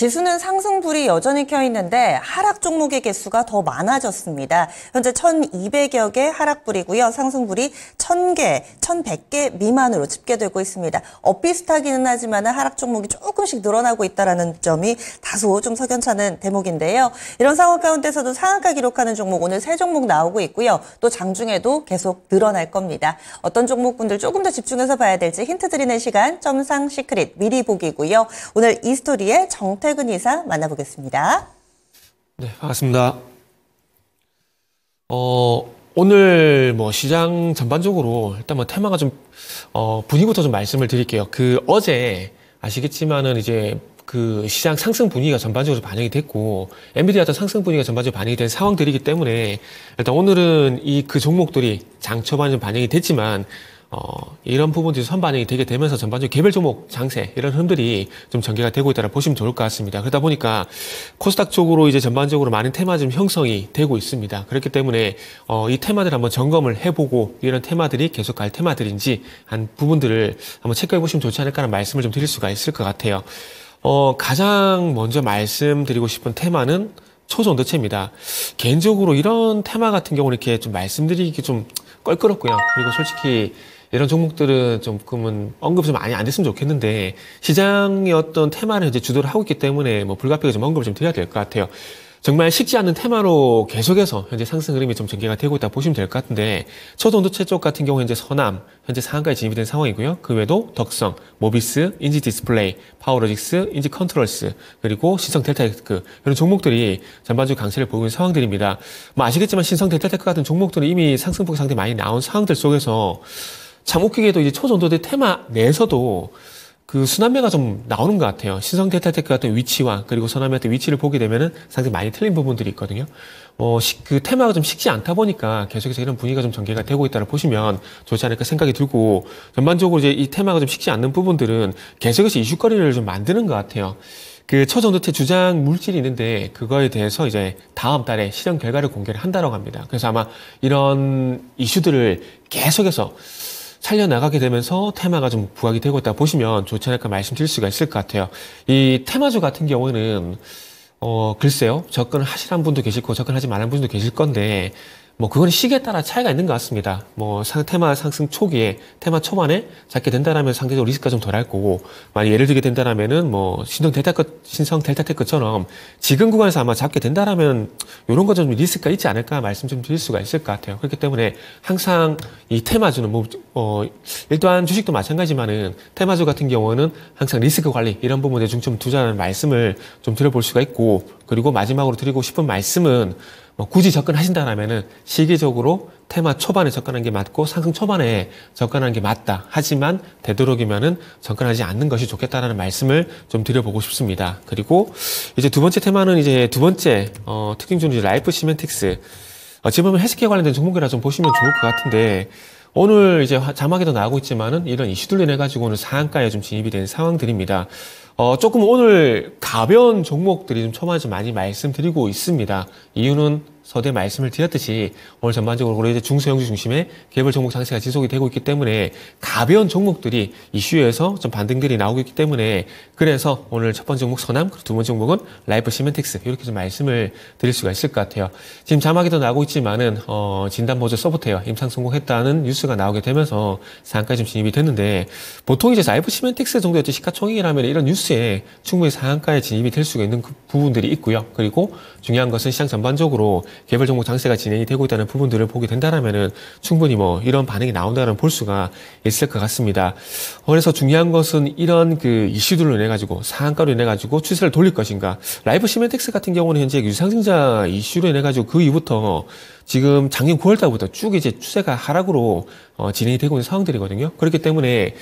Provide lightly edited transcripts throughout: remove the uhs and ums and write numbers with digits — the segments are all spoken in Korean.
지수는 상승불이 여전히 켜있는데 하락 종목의 개수가 더 많아졌습니다. 현재 1,200여 개 하락불이고요. 상승불이 1,000개, 1,100개 미만으로 집계되고 있습니다. 엇비슷하기는 하지만 하락 종목이 조금씩 늘어나고 있다는 점이 다소 좀 석연찮은 대목인데요. 이런 상황 가운데서도 상한가 기록하는 종목 오늘 3종목 나오고 있고요. 또 장중에도 계속 늘어날 겁니다. 어떤 종목분들 조금 더 집중해서 봐야 될지 힌트 드리는 시간 점상 시크릿 미리 보기고요. 오늘 이스토리의 정태근 이사 만나보겠습니다. 네, 반갑습니다. 오늘 시장 전반적으로 일단 테마가 좀 분위기부터 좀 말씀을 드릴게요. 어제 아시겠지만은 이제 시장 상승 분위기가 전반적으로 반영이 됐고 엔비디아 같은 상승 분위기가 전반적으로 반영이 된 상황들이기 때문에 일단 오늘은 그 종목들이 장 초반에 좀 반영이 됐지만 이런 부분들이 선반영이 되게 되면서 전반적으로 개별 종목 장세 이런 흐름들이 좀 전개가 되고 있다고 보시면 좋을 것 같습니다. 그러다 보니까 코스닥 쪽으로 이제 전반적으로 많은 테마들이 형성이 되고 있습니다. 그렇기 때문에 이 테마들 한번 점검을 해보고 이런 테마들이 계속 갈 테마들인지 한 부분들을 한번 체크해 보시면 좋지 않을까라는 말씀을 좀 드릴 수가 있을 것 같아요. 가장 먼저 말씀드리고 싶은 테마는 초전도체입니다. 개인적으로 이런 테마 같은 경우는 이렇게 좀 말씀드리기 좀 껄끄럽고요. 그리고 솔직히 이런 종목들은 조금은 언급이 좀 많이 안 됐으면 좋겠는데 시장의 어떤 테마를 이제 주도를 하고 있기 때문에 불가피하게 좀 언급을 좀 드려야 될 것 같아요. 정말 식지 않는 테마로 계속해서 현재 상승 흐름이 좀 전개가 되고 있다 보시면 될 것 같은데 초전도체 쪽 같은 경우 현재 서남 현재 상한가에 진입이 된 상황이고요. 그 외에도 덕성, 모비스, 인지 디스플레이, 파워로직스, 인지 컨트롤스 그리고 신성 델타테크 이런 종목들이 전반적으로 강세를 보이고 있는 상황들입니다. 아시겠지만 신성 델타테크 같은 종목들은 이미 상승폭이 상당히 많이 나온 상황들 속에서 참 웃기게도 이제 초전도체 테마 내에서도 순환매가 좀 나오는 것 같아요. 신성 델타테크 같은 위치와 그리고 선환매 같은 위치를 보게 되면은 상당히 많이 틀린 부분들이 있거든요. 테마가 좀 식지 않다 보니까 계속해서 이런 분위기가 좀 전개가 되고 있다고 보시면 좋지 않을까 생각이 들고 전반적으로 이제 이 테마가 좀 식지 않는 부분들은 계속해서 이슈거리를 좀 만드는 것 같아요. 초전도체 주장 물질이 있는데 그거에 대해서 이제 다음 달에 실험 결과를 공개를 한다고 합니다. 그래서 아마 이런 이슈들을 계속해서 살려나가게 되면서 테마가 좀 부각이 되고 있다 보시면 좋지 않을까 말씀드릴 수가 있을 것 같아요. 이 테마주 같은 경우는 글쎄요. 접근을 하시는 분도 계실 거고 접근하지 말는 분도 계실 건데 그건 시기에 따라 차이가 있는 것 같습니다. 테마 상승 초기에, 테마 초반에 잡게 된다라면 상대적으로 리스크가 좀 덜할 거고, 만약 예를 들게 된다라면은 신성 델타테크처럼 지금 구간에서 아마 잡게 된다라면, 요런 거 좀 리스크가 있지 않을까 말씀 좀 드릴 수가 있을 것 같아요. 그렇기 때문에 항상 이 테마주는 일단 주식도 마찬가지지만은 테마주 같은 경우는 항상 리스크 관리, 이런 부분에 중점 투자하는 말씀을 좀 드려볼 수가 있고, 그리고 마지막으로 드리고 싶은 말씀은 굳이 접근하신다라면은 시기적으로 테마 초반에 접근하는 게 맞고 상승 초반에 접근하는 게 맞다. 하지만 되도록이면은 접근하지 않는 것이 좋겠다라는 말씀을 좀 드려보고 싶습니다. 그리고 이제 두 번째 테마는 이제 두 번째 특징주는 라이프 시멘틱스. 지금 보면 헬스케어 관련된 종목이라 좀 보시면 좋을 것 같은데 오늘 이제 자막에도 나오고 있지만은 이런 이슈들로 인해 가지고는 상한가에 좀 진입이 된 상황들입니다. 조금 오늘 가벼운 종목들이 좀 초반에 좀 많이 말씀드리고 있습니다. 이유는 서두에 말씀을 드렸듯이 오늘 전반적으로 이제 중소형주 중심의 개별 종목 장세가 지속이 되고 있기 때문에 가벼운 종목들이 이슈에서 좀 반등들이 나오고 있기 때문에 그래서 오늘 첫 번째 종목 서남, 그리고 두 번째 종목은 라이프 시멘틱스 이렇게 좀 말씀을 드릴 수가 있을 것 같아요. 지금 자막에도 나오고 있지만은 진단보조 소프트웨어 임상 성공했다는 뉴스가 나오게 되면서 상한가에 좀 진입이 됐는데 보통 이제 라이프 시멘틱스 정도의 시가총액이라면 이런 뉴스에 충분히 상한가에 진입이 될 수가 있는 부분들이 있고요. 그리고 중요한 것은 시장 전반적으로 개별 종목 장세가 진행이 되고 있다는 부분들을 보게 된다라면은 충분히 이런 반응이 나온다는 볼 수가 있을 것 같습니다. 그래서 중요한 것은 이런 이슈들로 인해 가지고 상한가로 인해 가지고 추세를 돌릴 것인가. 라이프 시멘틱스 같은 경우는 현재 유상증자 이슈로 인해 가지고 그 이후부터 지금 작년 9월 달부터 쭉 이제 추세가 하락으로 진행이 되고 있는 상황들이거든요. 그렇기 때문에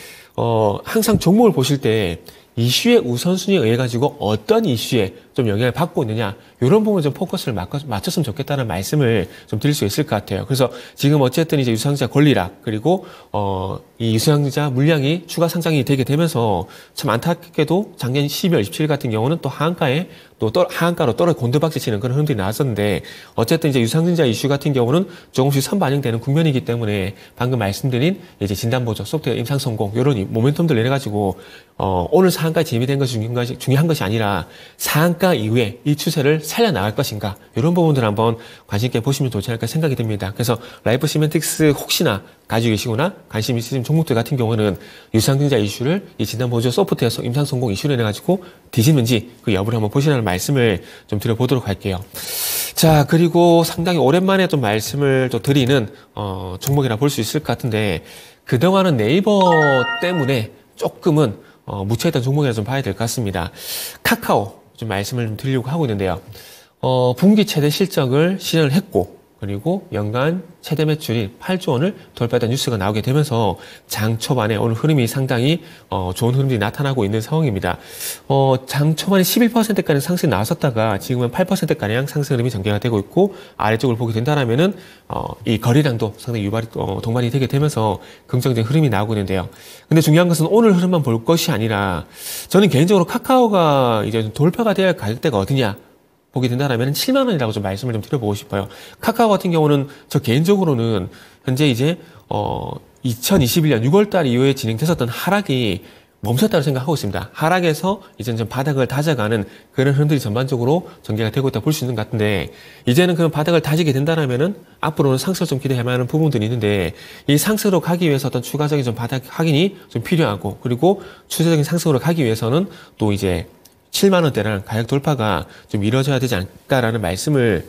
항상 종목을 보실 때 이슈의 우선순위에 의해 가지고 어떤 이슈에 좀 영향을 받고 있느냐 이런 부분에 좀 포커스를 맞췄으면 좋겠다는 말씀을 좀 드릴 수 있을 것 같아요. 그래서 지금 어쨌든 이제 유상증자 권리락 그리고 이 유상증자 물량이 추가 상장이 되게 되면서 참 안타깝게도 작년 12월 27일 같은 경우는 또 하한가에 또 하한가로 곤두박질 치는 그런 흐름들이 나왔었는데 어쨌든 이제 유상증자 이슈 같은 경우는 조금씩 선반영되는 국면이기 때문에 방금 말씀드린 이제 진단보조, 소프트웨어 임상 성공 이런 모멘텀들 내려가지고 오늘 상한가에 진입이 된 것이 중요한 것이 아니라 상한가 이후에 이 추세를 살려나갈 것인가 이런 부분들 한번 관심 있게 보시면 좋지 않을까 생각이 듭니다. 그래서 라이프 시멘틱스 혹시나 가지고 계시거나 관심 있으신 종목들 같은 경우는 유상증자 이슈를 이 진단보조 소프트웨어 임상 성공 이슈로 인해가지고 뒤집는지 그 여부를 한번 보시라는 말씀을 좀 드려보도록 할게요. 자, 그리고 상당히 오랜만에 좀 말씀을 또 드리는 종목이라 볼 수 있을 것 같은데 그동안은 네이버 때문에 조금은 묻혀있던 종목이라 좀 봐야 될 것 같습니다. 카카오 좀 말씀을 좀 드리려고 하고 있는데요. 분기 최대 실적을 시전을 했고 그리고 연간 최대 매출이 8조 원을 돌파했다는 뉴스가 나오게 되면서 장 초반에 오늘 흐름이 상당히 좋은 흐름들이 나타나고 있는 상황입니다. 장 초반에 11%가량 상승이 나왔었다가 지금은 8%가량 상승 흐름이 전개가 되고 있고 아래쪽을 보게 된다라면은 이 거래량도 상당히 동반이 되게 되면서 긍정적인 흐름이 나오고 있는데요. 근데 중요한 것은 오늘 흐름만 볼 것이 아니라 저는 개인적으로 카카오가 이제 돌파가 돼야 할 가격대가 어디냐 보게 된다면 7만 원이라고 좀 말씀을 좀 드려보고 싶어요. 카카오 같은 경우는 저 개인적으로는 현재 이제 2021년 6월 달 이후에 진행됐었던 하락이 멈췄다고 생각하고 있습니다. 하락에서 이제는 좀 바닥을 다져가는 그런 흐름들이 전반적으로 전개가 되고 있다고 볼 수 있는 것 같은데 이제는 그런 바닥을 다지게 된다면은 앞으로는 상승을 좀 기대할 만한 부분들이 있는데 이 상승으로 가기 위해서 어떤 추가적인 좀 바닥 확인이 좀 필요하고 그리고 추세적인 상승으로 가기 위해서는 또 이제 7만 원대라는 가격 돌파가 좀 이루어져야 되지 않을까라는 말씀을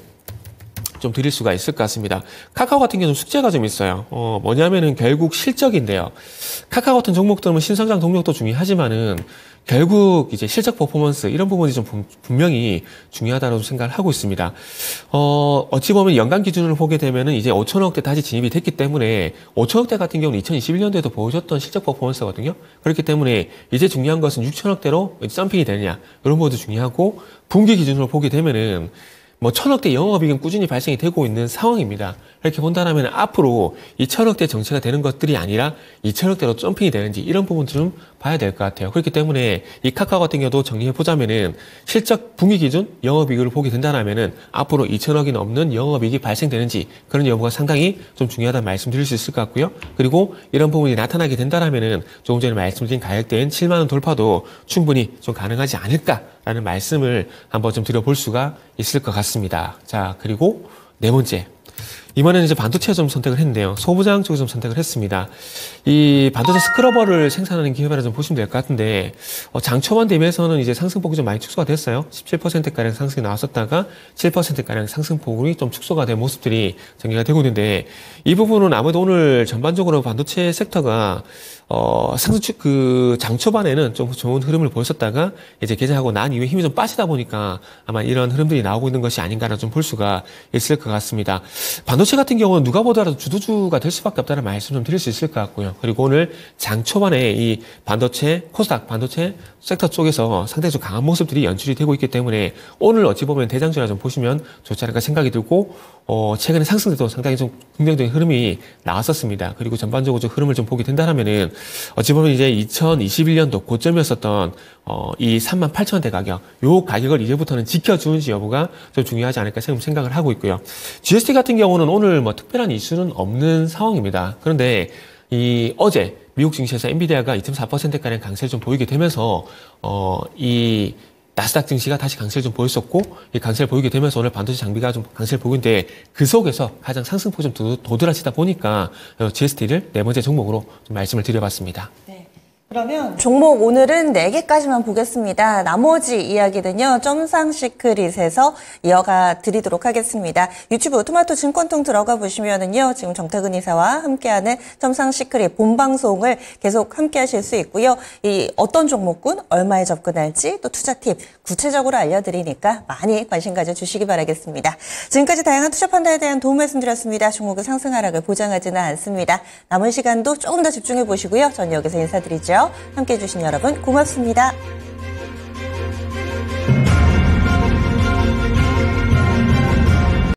좀 드릴 수가 있을 것 같습니다. 카카오 같은 경우는 숙제가 좀 있어요. 뭐냐면은 결국 실적인데요. 카카오 같은 종목들은 신성장 동력도 중요하지만은 결국 이제 실적 퍼포먼스 이런 부분이 좀 분명히 중요하다고 생각을 하고 있습니다. 어찌 보면 연간 기준으로 보게 되면은 이제 5천억대 다시 진입이 됐기 때문에 5천억대 같은 경우는 2021년도에도 보여줬던 실적 퍼포먼스거든요. 그렇기 때문에 이제 중요한 것은 6천억대로 점핑이 되느냐 이런 부분도 중요하고 분기 기준으로 보게 되면은 뭐 1,000억대 영업이익은 꾸준히 발생이 되고 있는 상황입니다. 이렇게 본다면 앞으로 이 1,000억대 정체가 되는 것들이 아니라 2,000억대로 점핑이 되는지 이런 부분도 좀 봐야 될 것 같아요. 그렇기 때문에 이 카카오 같은 경우도 정리해 보자면은 실적 분기 기준 영업이익을 보게 된다면은 앞으로 2,000억이 넘는 영업이익이 발생되는지 그런 여부가 상당히 좀 중요하다는 말씀드릴 수 있을 것 같고요. 그리고 이런 부분이 나타나게 된다면은 조금 전에 말씀드린 가격대인 7만 원 돌파도 충분히 좀 가능하지 않을까라는 말씀을 한번 좀 드려볼 수가 있을 것 같습니다. 자, 그리고 네 번째. 이번에는 이제 반도체 좀 선택을 했는데요. 소부장 쪽에 좀 선택을 했습니다. 이 반도체 스크러버를 생산하는 기업이라 좀 보시면 될 것 같은데, 장 초반 대비해서는 이제 상승폭이 좀 많이 축소가 됐어요. 17%가량 상승이 나왔었다가 7%가량 상승폭이 좀 축소가 된 모습들이 전개가 되고 있는데, 이 부분은 아무래도 오늘 전반적으로 반도체 섹터가 장 초반에는 좀 좋은 흐름을 보였었다가 이제 개장하고 난 이후에 힘이 좀 빠지다 보니까 아마 이런 흐름들이 나오고 있는 것이 아닌가라 좀 볼 수가 있을 것 같습니다. 반도체 같은 경우는 누가 보더라도 주도주가 될 수밖에 없다는 말씀 좀 드릴 수 있을 것 같고요. 그리고 오늘 장 초반에 이 반도체, 코스닥 반도체 섹터 쪽에서 상당히 좀 강한 모습들이 연출이 되고 있기 때문에 오늘 어찌 보면 대장주라 좀 보시면 좋지 않을까 생각이 들고, 최근에 상승세도 상당히 좀 긍정적인 흐름이 나왔었습니다. 그리고 전반적으로 좀 흐름을 좀 보게 된다면은 어찌 보면 이제 2021년도 고점이었었던 이 38,000원대 가격, 요 가격을 이제부터는 지켜주는지 여부가 좀 중요하지 않을까 생각을 하고 있고요. GST 같은 경우는 오늘 뭐 특별한 이슈는 없는 상황입니다. 그런데 이 어제 미국 증시에서 엔비디아가 2.4%가량 강세를 좀 보이게 되면서 이 나스닥 증시가 다시 강세를 좀 보였었고, 이 강세를 보이게 되면서 오늘 반도체 장비가 좀 강세를 보이는데 그 속에서 가장 상승폭이 좀 도드라지다 보니까 GST를 네 번째 종목으로 좀 말씀을 드려봤습니다. 네. 그러면 종목 오늘은 4개까지만 보겠습니다. 나머지 이야기는요, 점상 시크릿에서 이어가 드리도록 하겠습니다. 유튜브 토마토 증권통 들어가 보시면은요, 지금 정태근 이사와 함께하는 점상 시크릿 본방송을 계속 함께 하실 수 있고요. 이 어떤 종목군 얼마에 접근할지 또 투자 팁 구체적으로 알려드리니까 많이 관심 가져주시기 바라겠습니다. 지금까지 다양한 투자 판단에 대한 도움 말씀드렸습니다. 종목의 상승 하락을 보장하지는 않습니다. 남은 시간도 조금 더 집중해 보시고요. 전 여기서 인사드리죠. 함께해 주신 여러분 고맙습니다.